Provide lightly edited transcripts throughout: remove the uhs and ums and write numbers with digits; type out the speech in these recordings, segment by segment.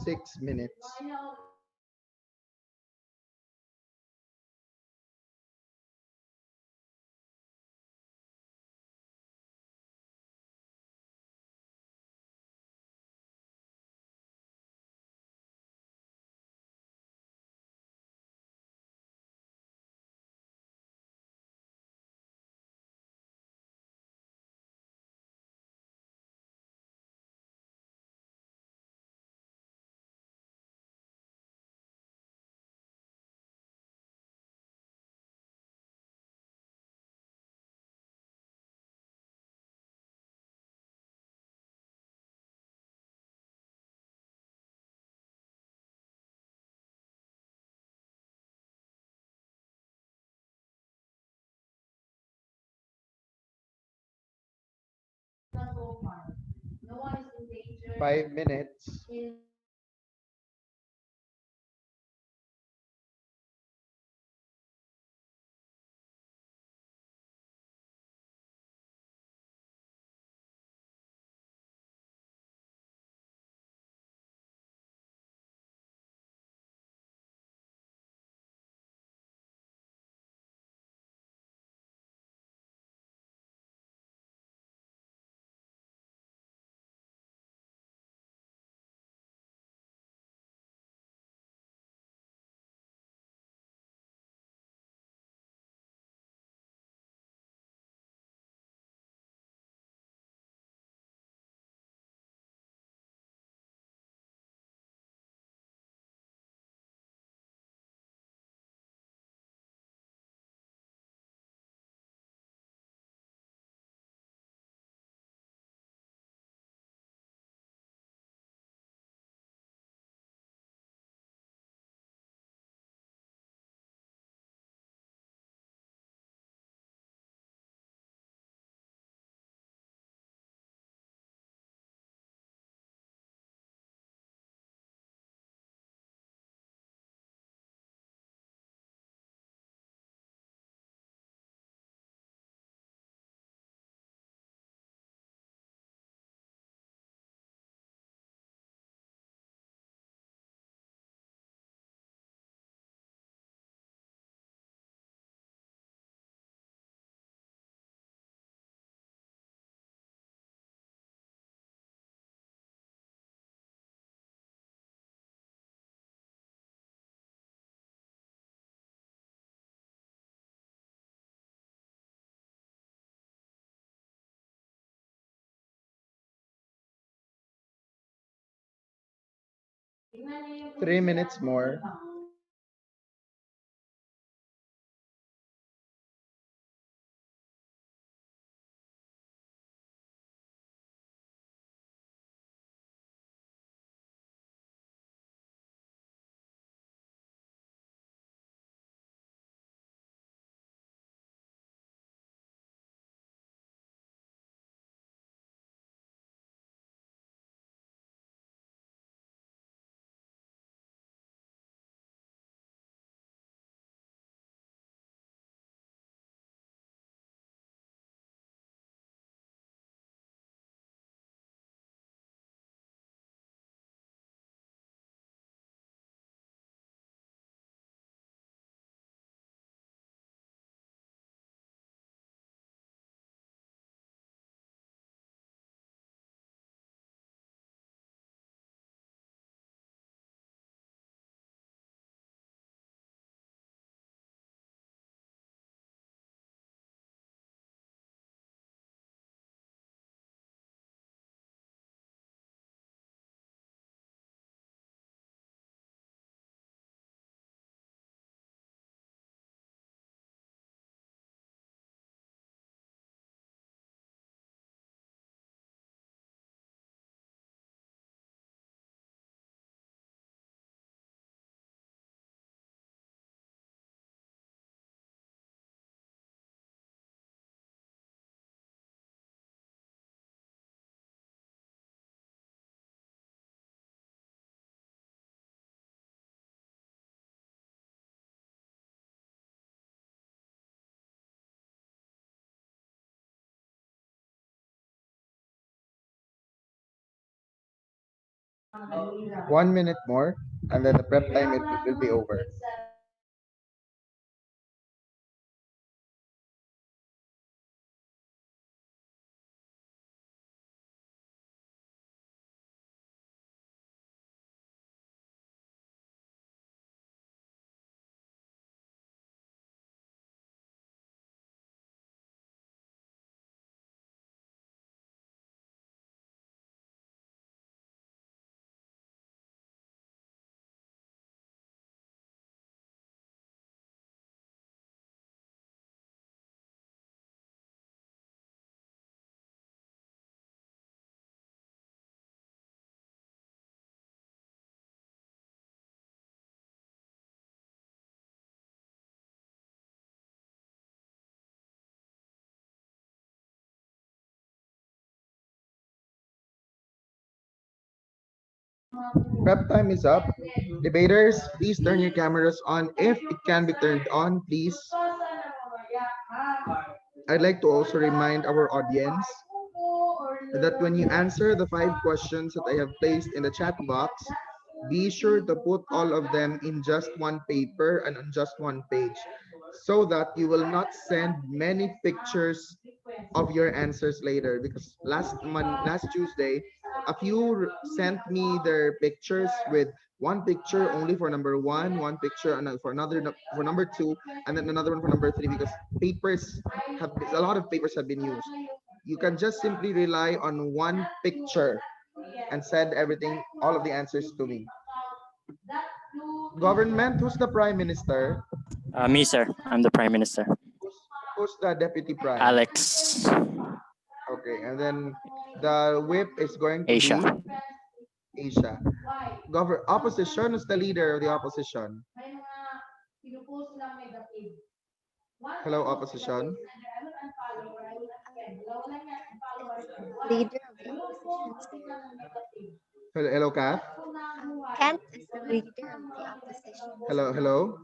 6 minutes. 5 minutes. Three minutes more. 1 minute more, and then the prep time it will be over. Prep time is up. Debaters, please turn your cameras on if it can be turned on, please. I'd like to also remind our audience that when you answer the 5 questions that I have placed in the chat box, be sure to put all of them in just one paper and on just one page so that you will not send many pictures of your answers later, because last Tuesday a few sent me their pictures with one picture only for number one picture and for for number two, and then another one for number three, because papers have a lot of papers have been used. You can just simply rely on one picture and send everything, all of the answers to me. Government, who's the prime minister? Me, sir. I'm the Prime Minister. Who's, who's the deputy prime? Alex. Okay, and then the whip is going to Asia. be Asia. Opposition is the leader of the opposition. Hello, opposition. Leader of the opposition, sir. Hello, Kath. Kent is the leader of the opposition, sir. Hello, hello,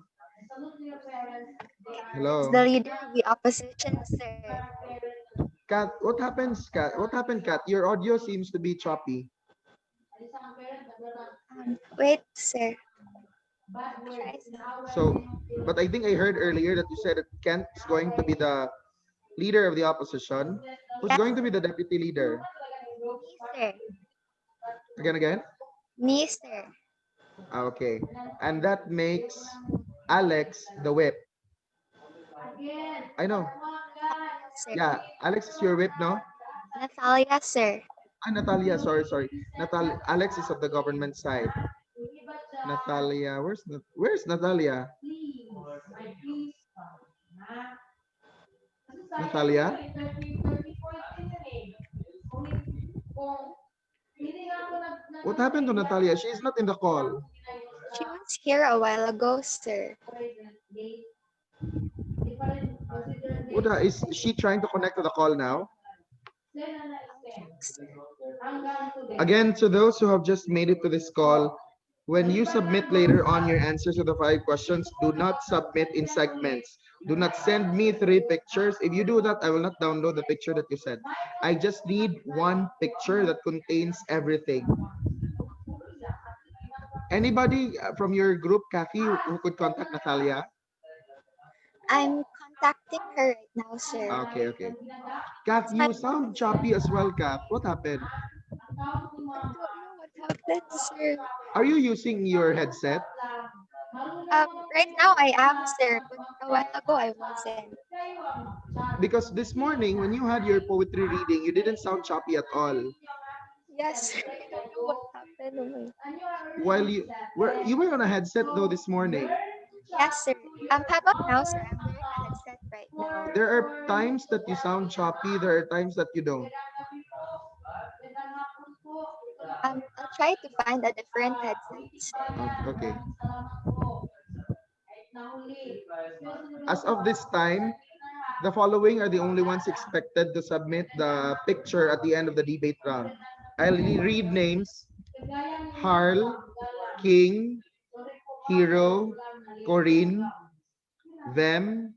Is hello. the leader of the opposition, sir. Kat, what happens, Kat? What happened, Kat? Your audio seems to be choppy. Wait, sir. Try, sir. So, but I think I heard earlier that you said that Kent is going to be the leader of the opposition. Who's Yes, going to be the deputy leader? me, sir. Again? Me, sir. Okay. And that makes Alex the whip. I know. Natalia, sir. Yeah, Alex is your whip, no? Natalia, sir. Ah, Natalia, sorry. Alex is of the government side. Natalia, where's Natalia? Natalia? What happened to Natalia? She's not in the call. She was here a while ago, sir. Is she trying to connect to the call now? Again, to those who have just made it to this call, when you submit later on your answers to the 5 questions, do not submit in segments. Do not send me 3 pictures. If you do that, I will not download the picture that you sent. I just need one picture that contains everything. Anybody from your group, Kathy, who could contact Natalia? I'm contacting her right now, sir. Okay. Kath, you sound choppy as well, Kath. What happened? I don't know what happened, sir. Are you using your headset? Right now I am, sir, but a while ago I wasn't. Because this morning, when you had your poetry reading, you didn't sound choppy at all. Yes, sir. I don't know what happened. Oh my. While you were on a headset though this morning. Yes, sir. How about now, sir? I'm wearing a headset right now. There are times that you sound choppy. There are times that you don't. I'll try to find a different headset, sir. Okay. As of this time, the following are the only ones expected to submit the picture at the end of the debate round. I'll read names: Harl, King, Hero, Corinne, Them,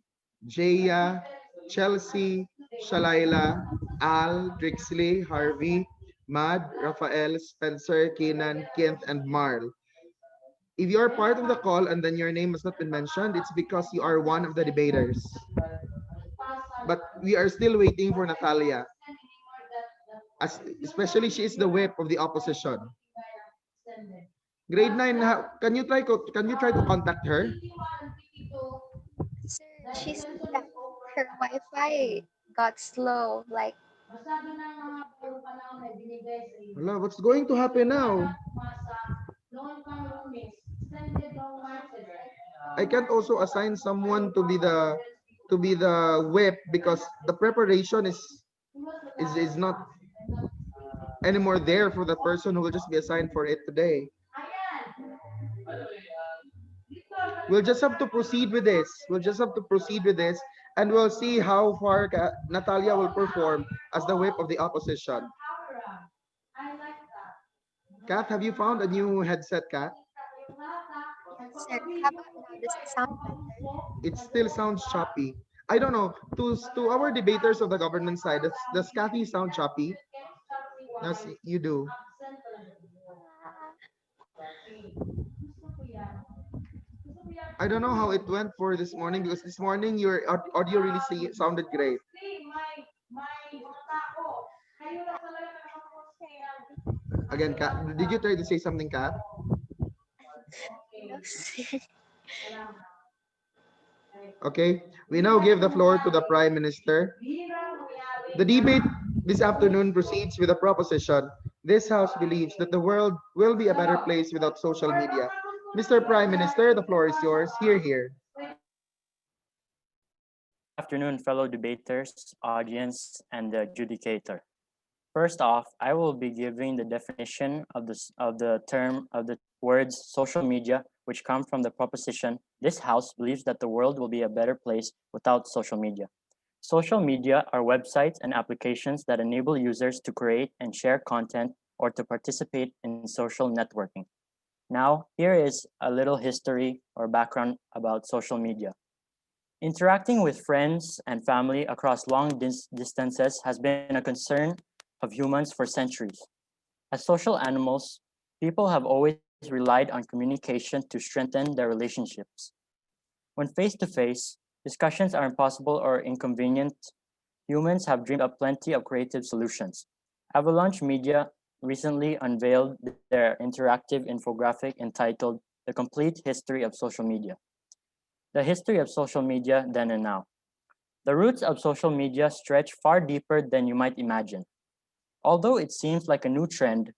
Jaya, Chelsea, Shalaila, Al, Drixley, Harvey, Mad, Rafael, Spencer, Kenan, Kent, and Marl. If you are part of the call and then your name has not been mentioned, it's because you are one of the debaters. But we are still waiting for Natalia. Especially she is the whip of the opposition. Grade 9, can you try to contact her? Sir, she said that her Wi-Fi got slow. Like, Hello, what's going to happen now? I can't also assign someone to be the whip because the preparation is not anymore there for the person who will just be assigned for it today. We'll just have to proceed with this. We'll just have to proceed with this, and we'll see how far Natalia will perform as the whip of the opposition. Kat, have you found a new headset, Kat? yes, sir. How about now? Does it sound better? It still sounds choppy. I don't know. To our debaters of the government side, does Kathy sound choppy? Yes, you do. I don't know how it went for this morning because this morning your audio really sounded great. Again, Kat, did you try to say something, Kat? No, sir. Okay, we now give the floor to the Prime Minister. The debate this afternoon proceeds with a proposition. This House believes that the world will be a better place without social media. Mr. Prime Minister, the floor is yours. Hear, hear. Good afternoon, fellow debaters, audience, and the adjudicator. First off, I will be giving the definition of the words social media, which come from the proposition, this House believes that the world will be a better place without social media. Social media are websites and applications that enable users to create and share content or to participate in social networking. Now, here is a little history or background about social media. Interacting with friends and family across long distances has been a concern of humans for centuries. As social animals, people have always relied on communication to strengthen their relationships. When face-to-face, discussions are impossible or inconvenient, humans have dreamed up plenty of creative solutions. Avalanche Media recently unveiled their interactive infographic entitled The Complete History of Social Media. The history of social media then and now. The roots of social media stretch far deeper than you might imagine. Although it seems like a new trend,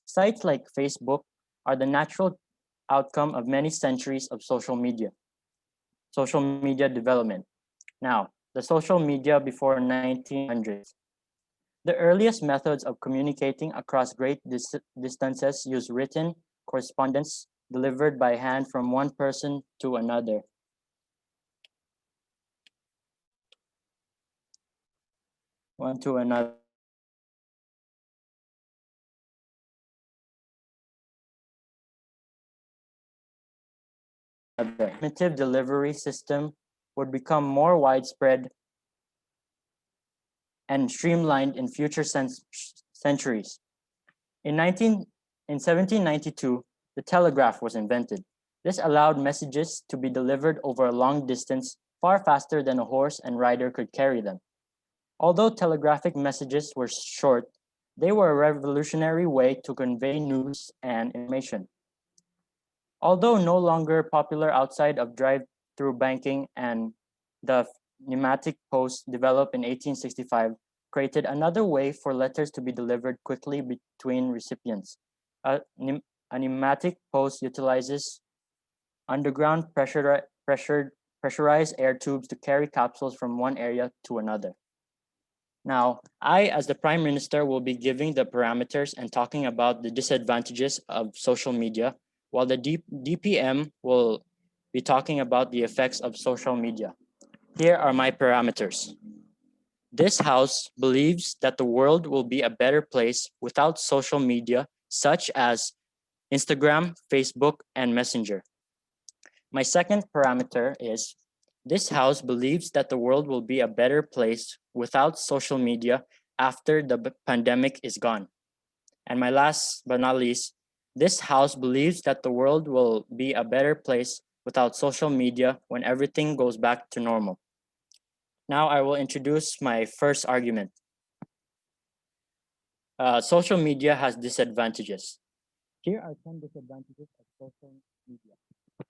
sites like Facebook are the natural outcome of many centuries of social media development. Now, the social media before 1900s. The earliest methods of communicating across great distances use written correspondence delivered by hand from one person to another. One to another. Primitive delivery system would become more widespread and streamlined in future centuries. In 1792, the telegraph was invented. This allowed messages to be delivered over a long distance far faster than a horse and rider could carry them. Although telegraphic messages were short, they were a revolutionary way to convey news and information. Although no longer popular outside of drive-through banking, and the pneumatic post developed in 1865 created another way for letters to be delivered quickly between recipients. A pneumatic post utilizes underground pressurized air tubes to carry capsules from one area to another. Now, I, as the Prime Minister, will be giving the parameters and talking about the disadvantages of social media, while the DPM will be talking about the effects of social media. Here are my parameters. This House believes that the world will be a better place without social media such as Instagram, Facebook, and Messenger. My second parameter is this House believes that the world will be a better place without social media after the pandemic is gone. And my last but not least, this house believes that the world will be a better place without social media when everything goes back to normal. Now I will introduce my first argument. Social media has disadvantages. Here are 10 disadvantages of social media.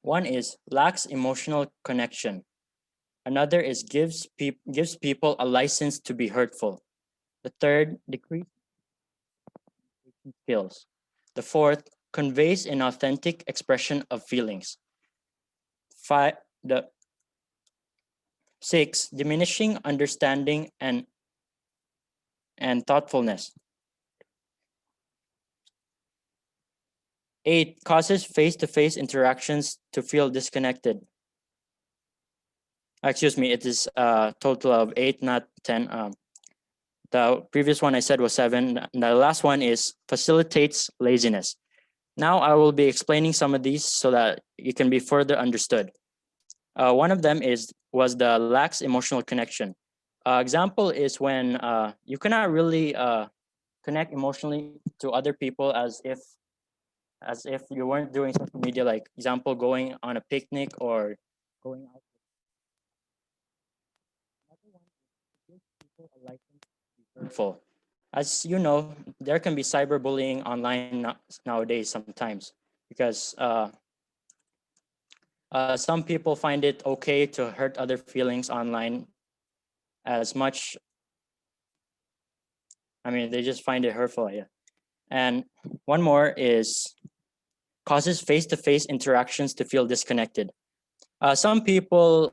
One is lacks emotional connection. Another is gives people a license to be hurtful. The third, decreased skills. The fourth, conveys inauthentic expression of feelings. The six, diminishing understanding and thoughtfulness. 8, causes face-to-face interactions to feel disconnected. Excuse me, it is a total of 8, not 10. The previous one I said was 7. The last one is facilitates laziness. Now I will be explaining some of these so that you can be further understood. One of them was the lacks emotional connection. Example is when you cannot really connect emotionally to other people as if you weren't doing social media, like example, going on a picnic or going out. Another one is to give people a license to be hurtful. As you know, there can be cyberbullying online nowadays sometimes because some people find it okay to hurt other feelings online as much. I mean, they just find it hurtful. Yeah. And one more is causes face-to-face interactions to feel disconnected. Some people,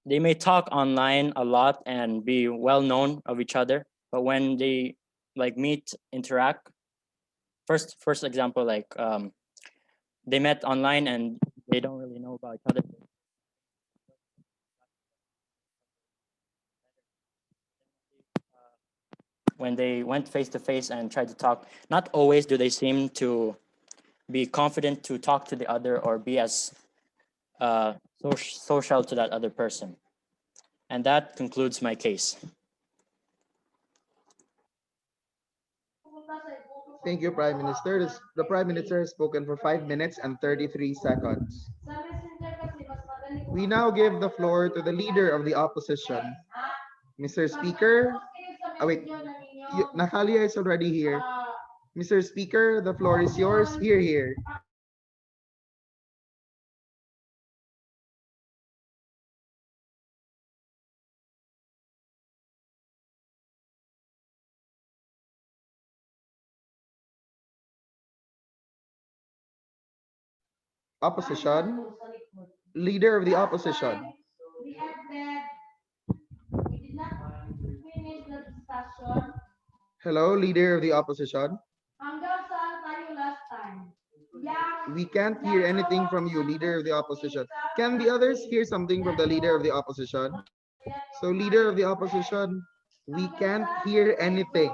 they may talk online a lot and be well known of each other, but when they like meet, interact, first example, like they met online and they don't really know about each other. When they went face to face and tried to talk, not always do they seem to be confident to talk to the other or be as social to that other person. And that concludes my case. Thank you, Prime Minister. The Prime Minister has spoken for 5 minutes and 33 seconds. We now give the floor to the Leader of the Opposition. Mr. Speaker, wait, Natalia is already here. Mr. Speaker, the floor is yours. Here. Opposition. Leader of the Opposition. Hello, Leader of the Opposition. We can't hear anything from you, Leader of the Opposition. Can the others hear something from the Leader of the Opposition? So, Leader of the Opposition, we can't hear anything.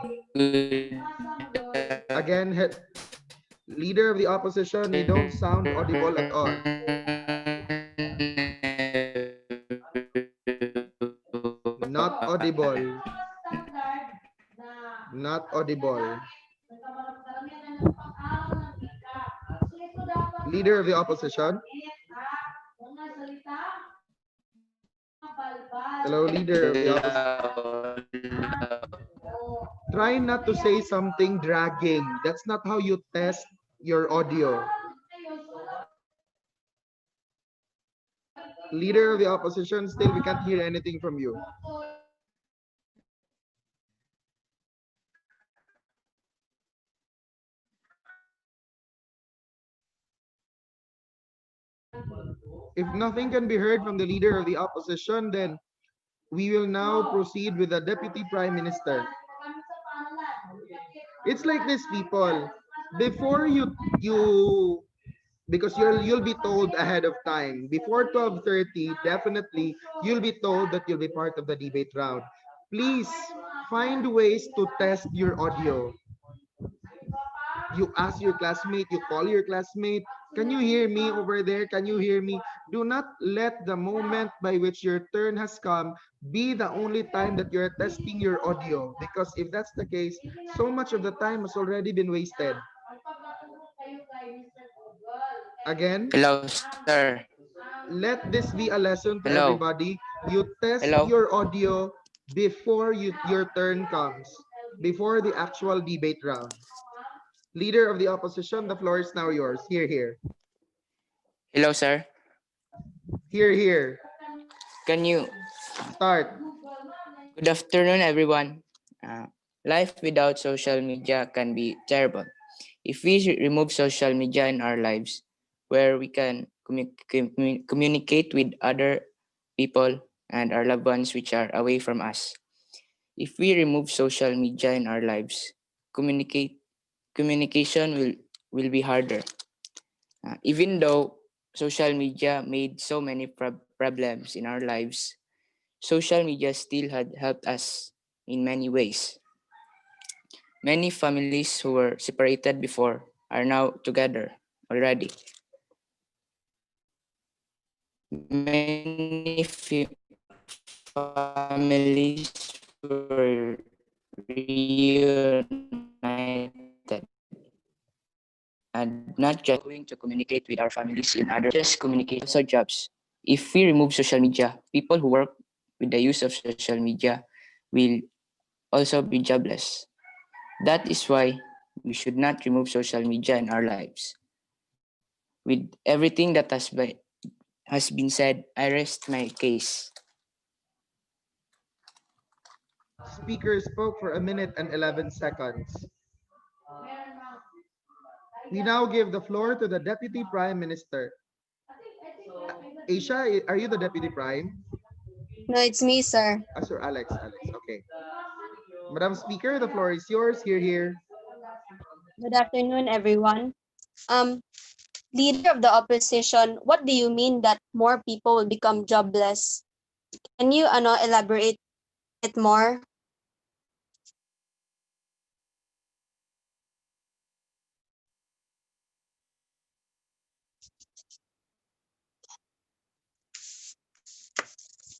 Again, Leader of the Opposition, you don't sound audible at all. Not audible. Not audible. Leader of the Opposition. Hello, Leader of the Opposition. Try not to say something dragging. That's not how you test your audio. Leader of the Opposition, still we can't hear anything from you. If nothing can be heard from the Leader of the Opposition, then we will now proceed with the Deputy Prime Minister. It's like this, people. Before because you'll be told ahead of time. Before 12:30, definitely you'll be told that you'll be part of the debate round. Please find ways to test your audio. You ask your classmate, you call your classmate, can you hear me over there? Can you hear me? Do not let the moment by which your turn has come be the only time that you're testing your audio, because if that's the case, so much of the time has already been wasted. Again, Hello, sir. let this be a lesson to Hello. everybody. You test Hello. your audio before your turn comes, before the actual debate round. Leader of the opposition, the floor is now yours. Here, here. Hello, sir. Here, here. Can you? Start. Good afternoon, everyone. Life without social media can be terrible. If we remove social media in our lives, where we can communicate with other people and our loved ones which are away from us. If we remove social media in our lives, communication will be harder. Even though social media made so many problems in our lives, social media still had helped us in many ways. Many families who were separated before are now together already. Many families were reunited, and not just going to communicate with our families in other, just communicate, also jobs. If we remove social media, people who work with the use of social media will also be jobless. That is why we should not remove social media in our lives. With everything that has been said, I rest my case. Speaker spoke for 1 minute and 11 seconds. We now give the floor to the Deputy Prime Minister. Aisha, are you the Deputy Prime? No, it's me, sir. Sir Alex, okay. Madam Speaker, the floor is yours. Here, here. Good afternoon, everyone. Leader of the opposition, what do you mean that more people will become jobless? Can you elaborate it more?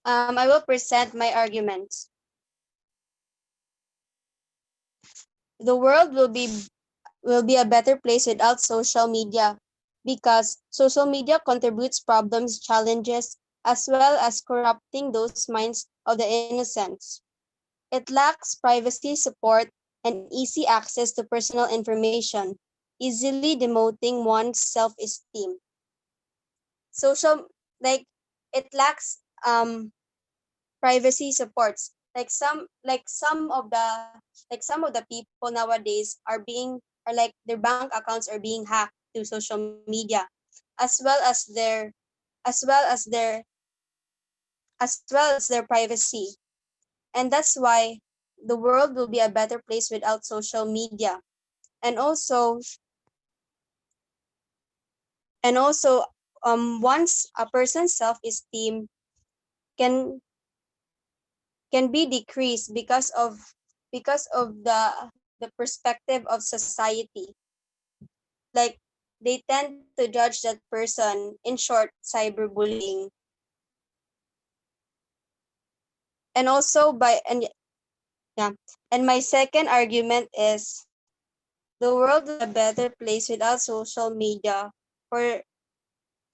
I will present my arguments. The world will be a better place without social media because social media contributes problems, challenges, as well as corrupting those minds of the innocents. It lacks privacy support and easy access to personal information, easily demoting one's self-esteem. Social like it lacks privacy supports. Some of the people nowadays are like their bank accounts are being hacked through social media, as well as their as well as their as well as their privacy. And that's why the world will be a better place without social media. And also and also once a person's self-esteem can can be decreased because of the perspective of society. Like they tend to judge that person, in short, cyberbullying. And also by and yeah. And my second argument is the world will be a better place without social media for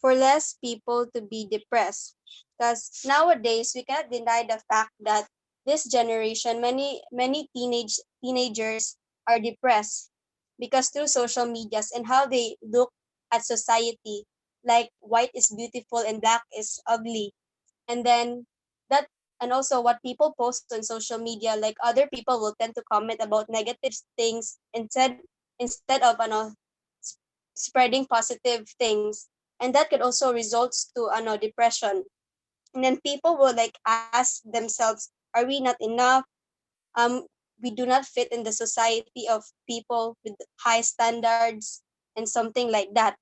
less people to be depressed. Because nowadays we cannot deny the fact that this generation, many teenagers are depressed because through social medias and how they look at society, like white is beautiful and black is ugly. And then that and also what people post on social media, like other people will tend to comment about negative things instead of spreading positive things, and that could also results to depression. And then people will like ask themselves, are we not enough? um we do not fit in the society of people with high standards and something like that.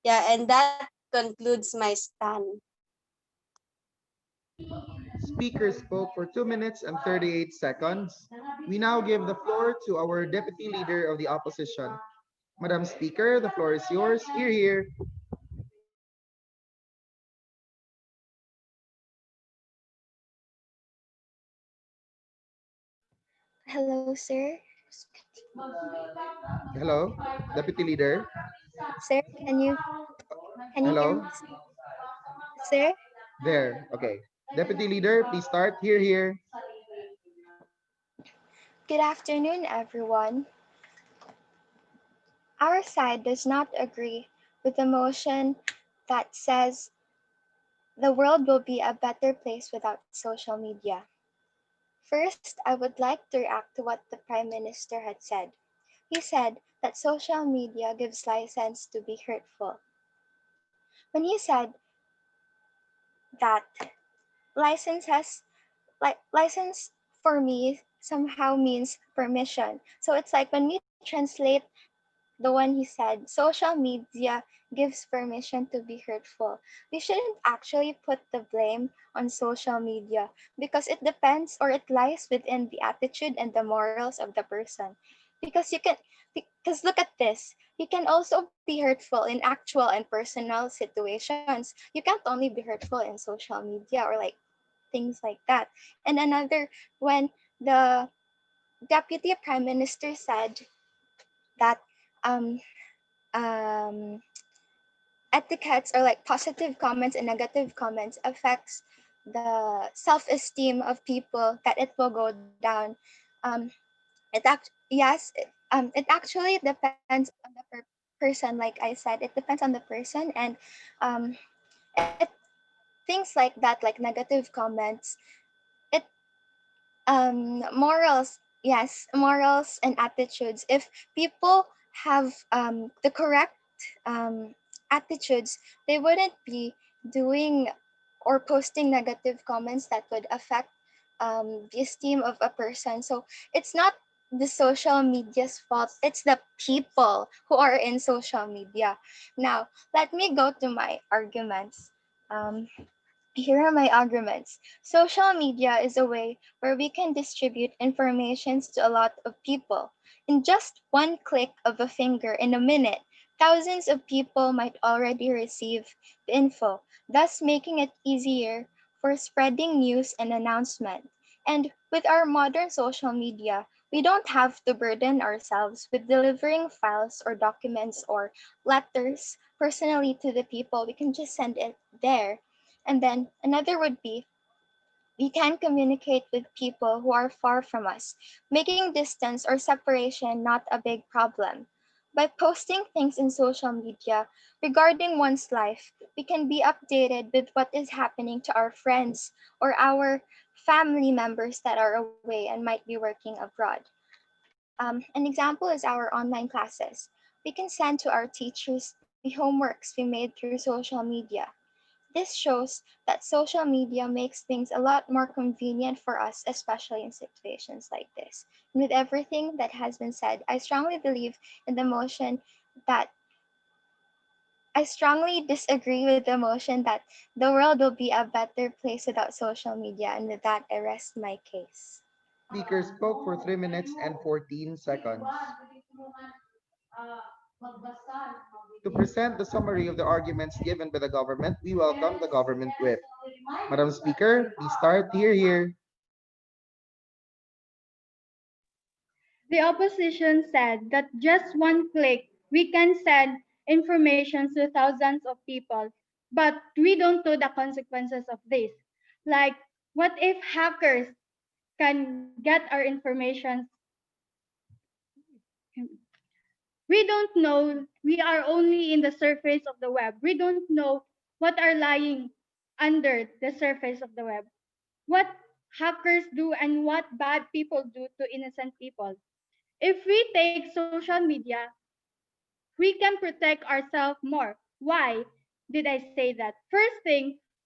Yeah, and that concludes my stand. speaker spoke for 2 minutes and 38 seconds. We now give the floor to our deputy leader of the opposition. Madam Speaker, the floor is yours. Hear, hear. Hello, sir. Hello, deputy leader. Sir, can you hear Hello, me, sir? there. Okay. Deputy leader, please start. Hear, hear. Good afternoon, everyone. Our side does not agree with the motion that says the world will be a better place without social media. First, I would like to react to what the Prime Minister had said. He said that social media gives license to be hurtful. When he said that license has license for me somehow means permission. So it's like when we translate the one he said, social media gives permission to be hurtful. We shouldn't actually put the blame on social media because it depends or it lies within the attitude and the morals of the person. Because look at this, you can also be hurtful in actual and personal situations. You can't only be hurtful in social media or like things like that. And another, when the deputy prime minister said that um, um, etiquettes or like positive comments and negative comments affects the self-esteem of people, that it will go down. Um, yes, it actually depends on the person. Like I said, it depends on the person, and um, it things like that, like negative comments. It morals, yes, morals and attitudes. If people have the correct um, attitudes, they wouldn't be doing or posting negative comments that would affect the esteem of a person. So it's not the social media's fault, it's the people who are in social media. Now let me go to my arguments. um, Here are my arguments. Social media is a way where we can distribute information to a lot of people. In just one click of a finger in a minute, thousands of people might already receive the info, thus making it easier for spreading news and announcement. And with our modern social media, we don't have to burden ourselves with delivering files or documents or letters personally to the people. We can just send it there. And then another would be we can communicate with people who are far from us, making distance or separation not a big problem. By posting things in social media regarding one's life, we can be updated with what is happening to our friends or our family members that are away and might be working abroad. An example is our online classes. We can send to our teachers the homeworks we made through social media. This shows that social media makes things a lot more convenient for us, especially in situations like this. And with everything that has been said, I strongly believe in the motion that I strongly disagree with the motion that the world will be a better place without social media. And with that, I rest my case. Speaker spoke for 3 minutes and 14 seconds. To present the summary of the arguments given by the government, we welcome the government whip. Madam Speaker, please start. Hear, hear. The opposition said that just one click we can send information to thousands of people, but we don't know the consequences of this. Like, what if hackers can get our information? We don't know. We are only in the surface of the web. We don't know what are lying under the surface of the web. What hackers do and what bad people do to innocent people. If we take social media, we can protect ourselves more. Why did I say that? First,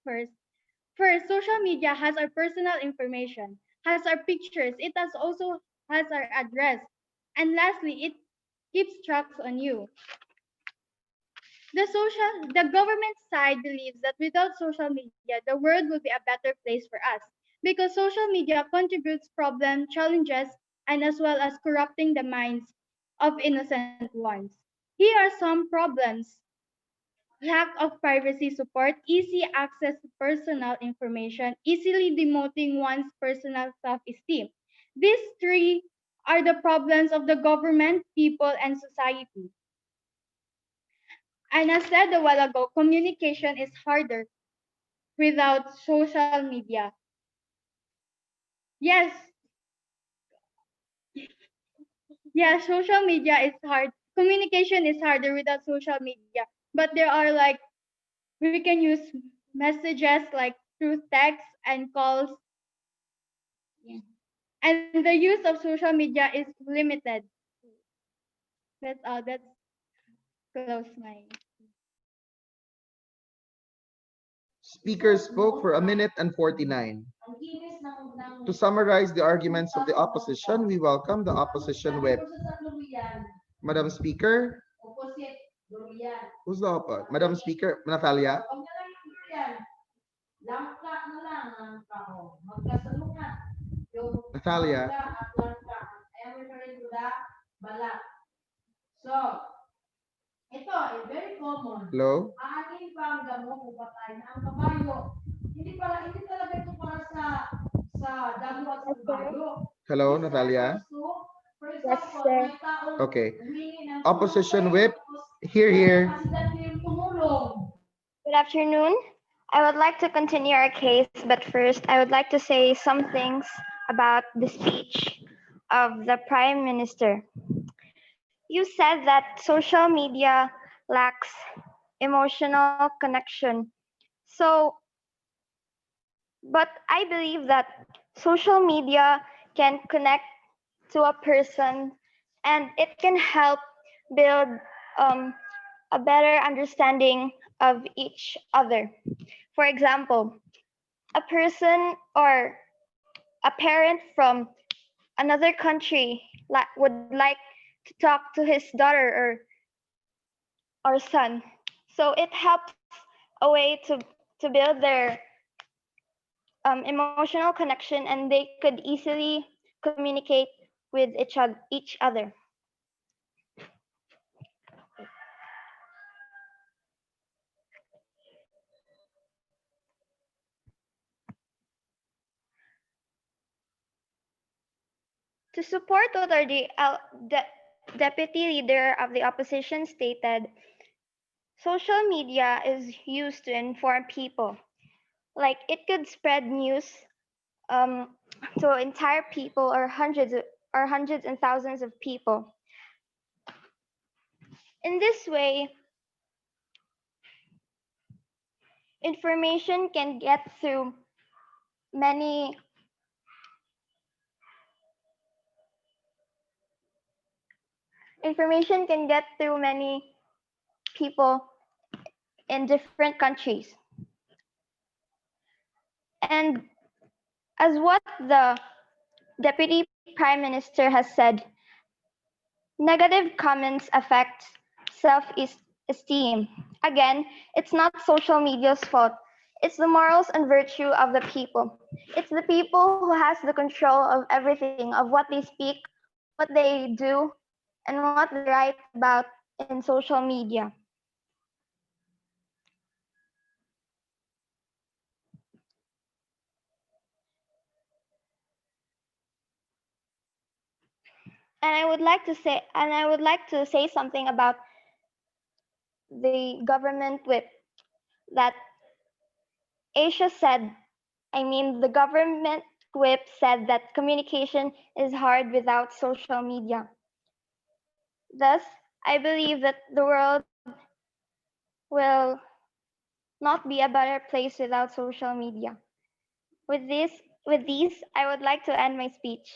first, social media has our personal information, has our pictures, it has also has our address. And lastly, it keeps tracks on you. The government side believes that without social media, the world will be a better place for us. because social media contributes problem, challenges, and as well as corrupting the minds of innocent ones. Here are some problems: lack of privacy support, easy access to personal information, easily demoting one's personal self-esteem. These three are the problems of the government, people, and society. And as said a while ago, communication is harder without social media. Yes, yeah, social media is hard. Communication is harder without social media. But there are like, we can use messages like through text and calls. Yeah. And the use of social media is limited. That's all. That's close my. Speaker spoke for 1 minute and 49. To summarize the arguments of the opposition, we welcome the opposition whip. Madam Speaker, who's the opposite? Madam Speaker, Natalia. Natalia. So, ito, very common. Hello? Aanin pa ang damo kung patay na ang kabayo. Hindi talaga ito para sa damo at sa kabayo. Hello, Natalia. For Yes, example, sir. may taong Okay. humingi ng Opposition tulong, whip. tapos Here. kasi dati yung tumulong. Good afternoon. I would like to continue our case, but first, I would like to say some things about the speech of the Prime Minister. You said that social media lacks emotional connection. So, but I believe that social media can connect to a person and it can help build a better understanding of each other. For example, a person or a parent from another country would like to talk to his daughter or son. So it helps a way to build their emotional connection and they could easily communicate with each other. To support what the deputy leader of the opposition stated, social media is used to inform people. Like it could spread news to entire people or hundreds and thousands of people. In this way, information can get through many people in different countries. And as what the Deputy Prime Minister has said, negative comments affect self-esteem. Again, it's not social media's fault. It's the morals and virtue of the people. It's the people who has the control of everything, of what they speak, what they do, and what they write about in social media. And I would like to say something about the government whip that Asia said. The government whip said that communication is hard without social media. Thus, I believe that the world will not be a better place without social media. With these, I would like to end my speech.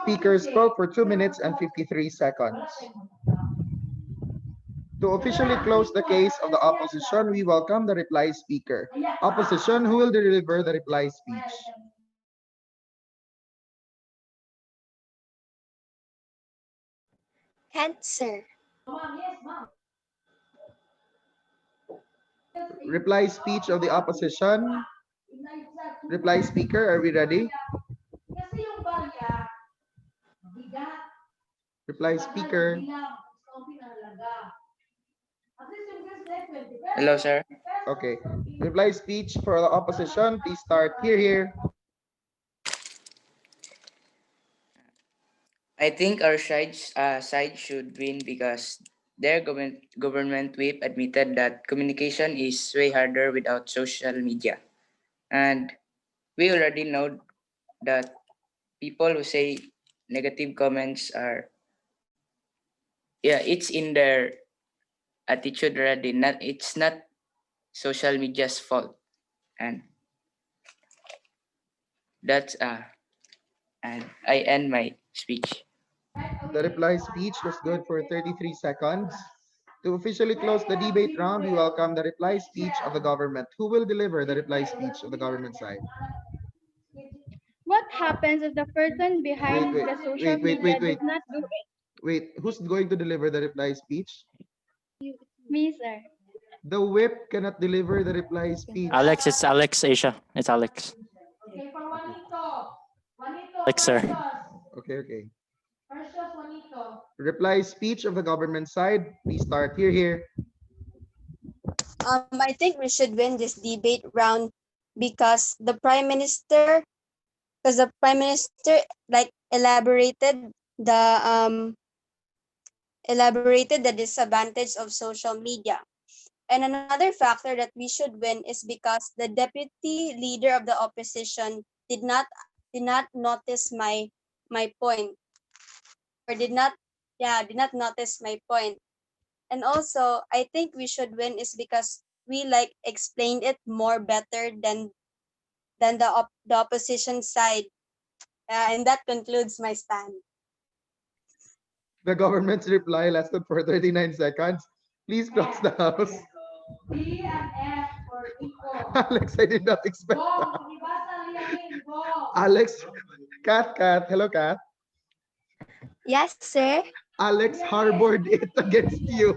Speaker spoke for 2 minutes and 53 seconds. To officially close the case of the opposition, we welcome the reply speaker. Opposition, who will deliver the reply speech? Answer. Reply speech of the opposition. Reply speaker, are we ready? Kasi yung barya, bigat. Reply speaker. Hello, sir. Okay. Reply speech for the opposition. Please start here. I think our side should win because their government whip admitted that communication is way harder without social media. And we already know that people who say negative comments are, yeah, it's in their attitude already. It's not social media's fault. And that's and I end my speech. The reply speech was good for 33 seconds. To officially close the debate round, we welcome the reply speech of the government. Who will deliver the reply speech of the government side? What happens if the person behind Wait, the social wait, media wait. does not do it? Wait, who's going to deliver the reply speech? Me, sir. The whip cannot deliver the reply speech. Alex, it's Alex, Asia. It's Alex. Okay, for Juanito. Juanito, Alex, sir. Okay. Precious Juanito. Reply speech of the government side. Please start here. I think we should win this debate round because the prime minister like elaborated the disadvantage of social media. And another factor that we should win is because the deputy leader of the opposition did not notice my point, or did not notice my point. And also I think we should win is because we like explained it more better than the opposition side. And that concludes my stand. The government's reply lasted for 39 seconds. Please close the house. B and F for Nico. Alex, I did not expect Go, that. pakibasa liyahin, go. Alex, Kat. Hello, Kat. Yes, sir. Alex harbored it against you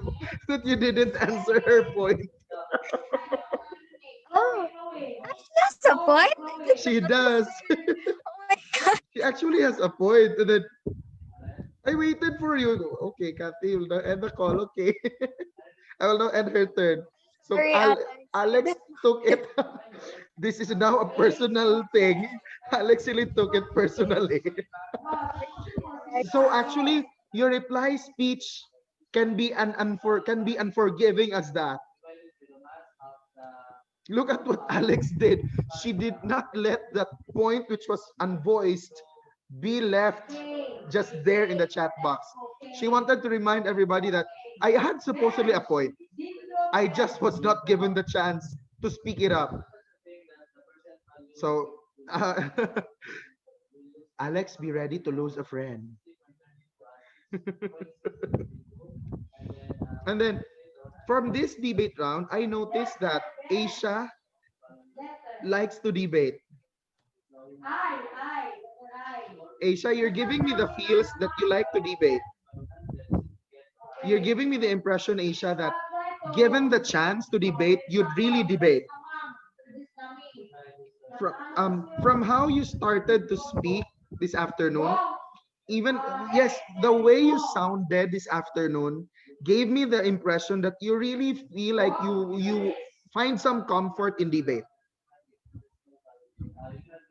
that you didn't answer her point. Oh, that's a point. She does. Oh my God. She actually has a point. And then I waited for you. Okay, Kathy, you'll now end the call. Okay. I will now end her turn. So Sorry, Alex took it. This is now a personal thing. Alex really took it personally. So actually, your reply speech can be unforgiving as that. Look at what Alex did. She did not let that point which was unvoiced be left just there in the chat box. She wanted to remind everybody that I had supposedly a point. I just was not given the chance to speak it up. So, Alex, be ready to lose a friend. And then, from this debate round, I noticed that Asia likes to debate. Asia, you're giving me the feels that you like to debate. You're giving me the impression, Asia, that given the chance to debate, you'd really debate. From how you started to speak this afternoon, even, yes, the way you sounded this afternoon gave me the impression that you really feel like you find some comfort in debate.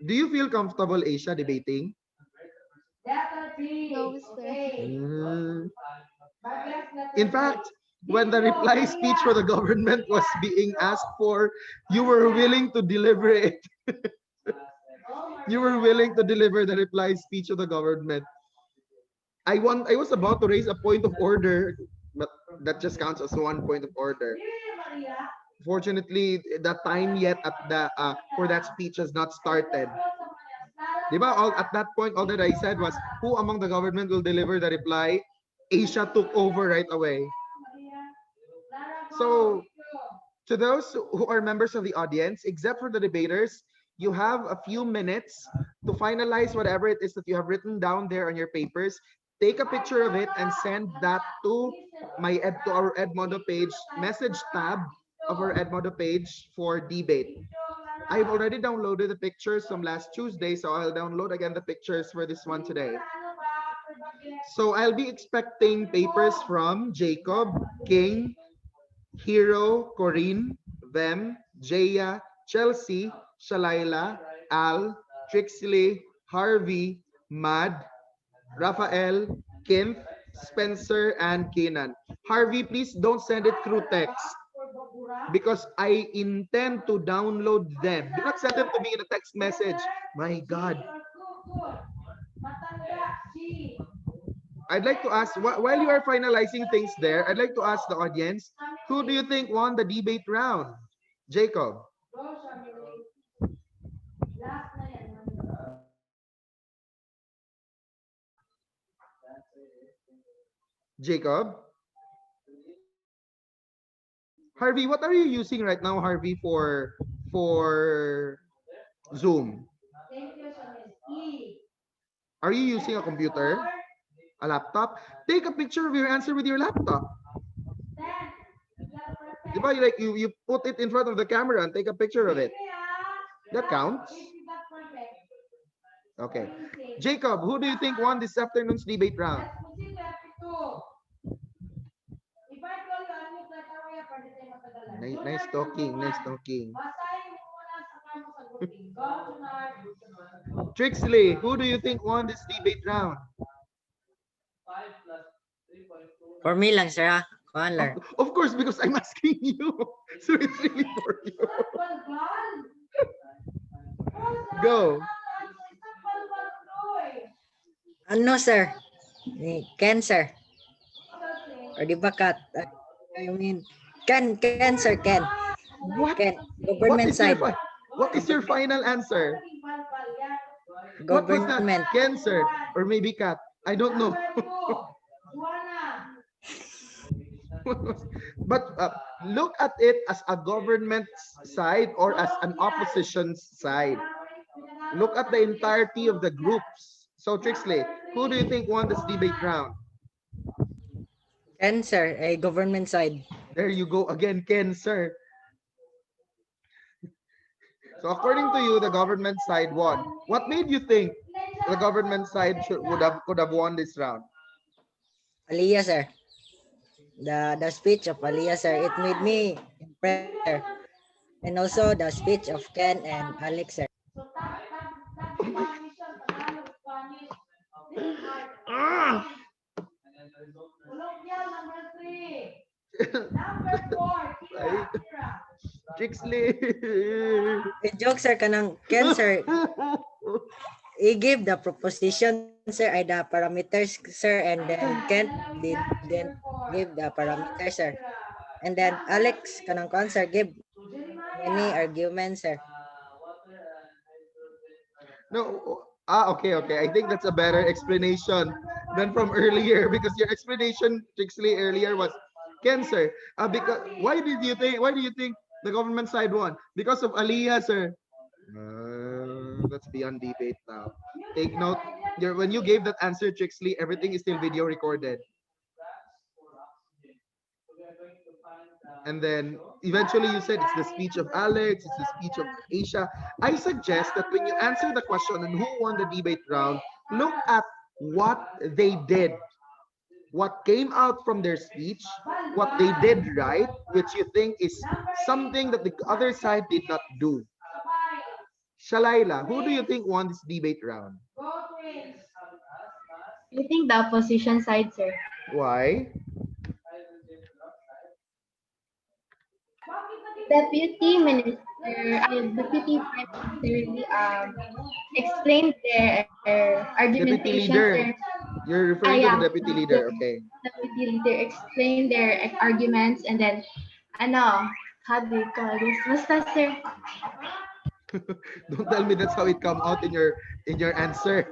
Do you feel comfortable, Asia, debating? No, sir. In fact, when the reply speech for the government was being asked for, you were willing to deliver it. You were willing to deliver the reply speech of the government. I was about to raise a point of order, but that just counts as one point of order. Fortunately, the time yet at the for that speech has not started. Diba? At that point, all that I said was, who among the government will deliver the reply? Asia took over right away. So, to those who are members of the audience, except for the debaters, you have a few minutes to finalize whatever it is that you have written down there on your papers. Take a picture of it and send that to our Edmodo page, message tab of our Edmodo page for debate. I've already downloaded the pictures from last Tuesday, so I'll download again the pictures for this one today. So I'll be expecting papers from Jacob, King, Hero, Corinne, Them, Jaya, Chelsea, Shalaila, Al, Trixley, Harvey, Mad, Raphael, Kent, Spencer, and Kenan. Harvey, please don't send it through text because I intend to download them. Do not send them to me in a text message. My God. I'd like to ask, while you are finalizing things there, I'd like to ask the audience, who do you think won the debate round? Jacob. Jacob? Harvey, what are you using right now, Harvey, for Zoom? Are you using a computer? A laptop? Take a picture of your answer with your laptop. Diba, you put it in front of the camera and take a picture of it. That counts. Okay. Jacob, who do you think won this afternoon's debate round? Nice talking, nice talking. Trixley, who do you think won this debate round? For me lang, sir, ha? Kuan, Of course, because I'm asking you. So it's really for you. Go. Ano, sir? Ni Ken, sir. Or di ba kat? I mean, Ken, sir, Ken. What? Ken, What government is your side. what is your final answer? What was that? Government. Cancer or maybe cat? I don't know. But look at it as a government side or as an opposition side. Look at the entirety of the groups. So Trixley, who do you think won this debate round? Ken, sir, a government side. There you go again, Cancer. So according to you, the government side won. What made you think the government side could have won this round? Aliyah, sir. The speech of Aliyah, sir, it made me impressed, sir. And also the speech of Ken and Alex, sir. Trixley. The joke, sir, kanang Ken, sir. He gave the proposition, sir, ay the parameters, sir, and then Ken didn't give the parameters, sir. And then Alex kanang sir gave many arguments, sir. No, okay. I think that's a better explanation than from earlier because your explanation, Trixley, earlier was cancer. Because why do you think the government side won? Because of Aliyah, sir. Let's be on debate now. Take note. When you gave that answer, Trixley, everything is still video recorded. And then eventually you said it's the speech of Alex, it's the speech of Aisha. I suggest that when you answer the question on who won the debate round, look at what they did, what came out from their speech, what they did right, which you think is something that the other side did not do. Shalaila, who do you think won this debate round? I think the opposition side, sir. Why? Deputy Minister, Deputy Prime Minister explained their argumentation. Deputy leader. Sir. You're referring to Yeah. the deputy leader, okay. Deputy leader explained their arguments and then, how do you call this? Basta, sir. Don't tell me that's how it come out in your answer.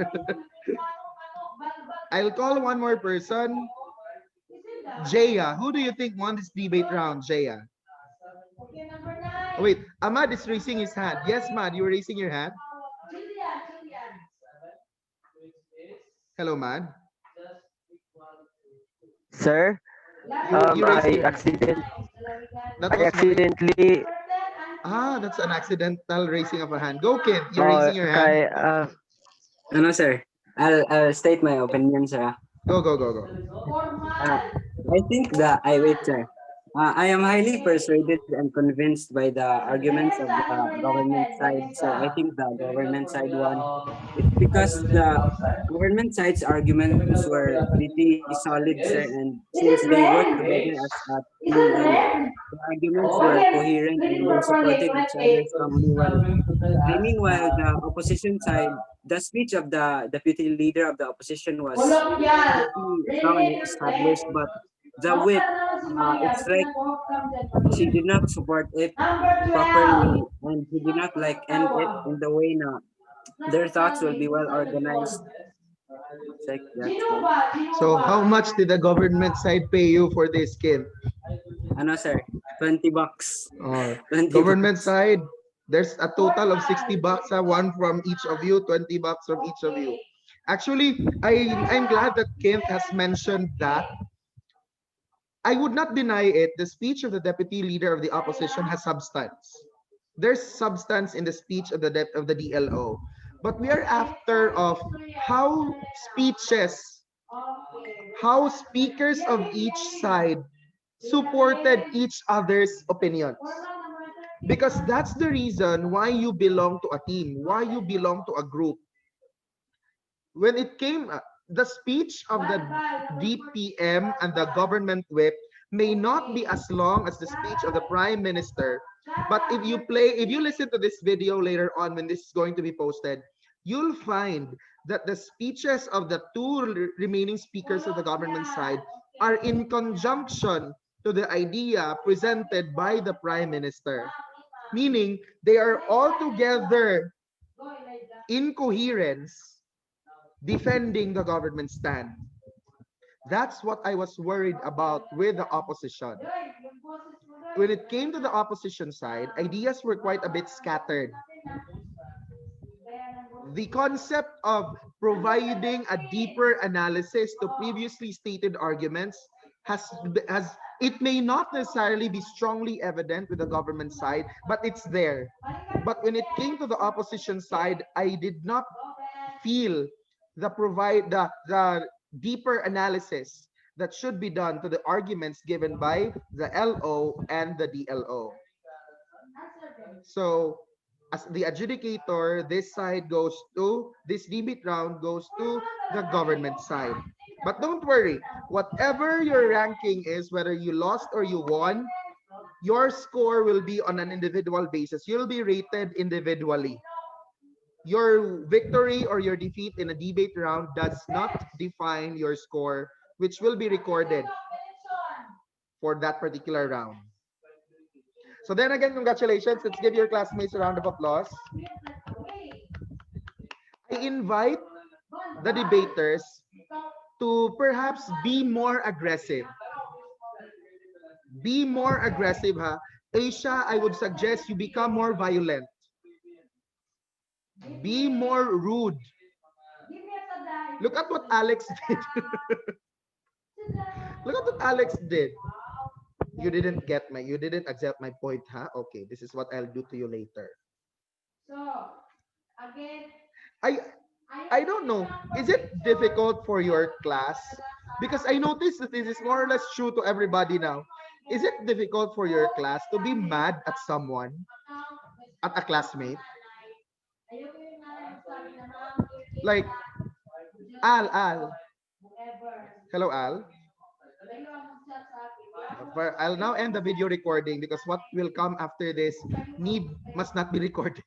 I'll call one more person. Jaya, who do you think won this debate round, Jaya? Oh, wait, Ahmad is raising his hand. Yes, Mad, you were raising your hand. Hello, Mad. Sir, You raised I your hand. accident That I was mine. accidentally Ah, that's an accidental raising of a hand. Go, Kid. You're raising your hand. Okay, no, sir. I'll state my opinion, sir. Go, go, go, go. Uh, I think the I wait, sir. I am highly persuaded and convinced by the arguments of the government side. So I think the government side won. It's because the government side's arguments were pretty solid, sir, and since they worked together as a team and the arguments were coherent and they supported each other strongly well. Meanwhile, the opposition side, the speech of the deputy leader of the opposition was pretty strong and established, but the wit, it's like she did not support it properly and he did not like end it in the way na their thoughts will be well organized. It's like that. So how much did the government side pay you for this, Kid? Ano, sir? $20. Oh, 20 government bucks. side, there's a total of 60 bucks, one from each of you, 20 bucks from each of you. Actually, I'm glad that Kent has mentioned that. I would not deny it. The speech of the deputy leader of the opposition has substance. There's substance in the speech of the DLO, but we are after of how speeches, how speakers of each side supported each other's opinions. Because that's the reason why you belong to a team, why you belong to a group. When it came, the speech of the DPM and the government whip may not be as long as the speech of the prime minister, but if you listen to this video later on when this is going to be posted, you'll find that the speeches of the two remaining speakers of the government side are in conjunction to the idea presented by the prime minister, meaning they are all together in coherence defending the government stand. That's what I was worried about with the opposition. When it came to the opposition side, ideas were quite a bit scattered. The concept of providing a deeper analysis to previously stated arguments has it may not necessarily be strongly evident with the government side, but it's there. But when it came to the opposition side, I did not feel the deeper analysis that should be done to the arguments given by the LO and the DLO. So as the adjudicator, this debate round goes to the government side. But don't worry, whatever your ranking is, whether you lost or you won, your score will be on an individual basis. You'll be rated individually. Your victory or your defeat in a debate round does not define your score, which will be recorded for that particular round. So then again, congratulations. Let's give your classmates a round of applause. I invite the debaters to perhaps be more aggressive. Be more aggressive, ha? Asia, I would suggest you become more violent. Be more rude. Look at what Alex did. Look at what Alex did. You didn't accept my point, huh? Okay, this is what I'll do to you later. So, again, I don't know. Is it difficult for your class? Because I noticed that this is more or less true to everybody now. Is it difficult for your class to be mad at someone, at a classmate? Like, Al. Hello, Al. I'll now end the video recording because what will come after this must not be recorded.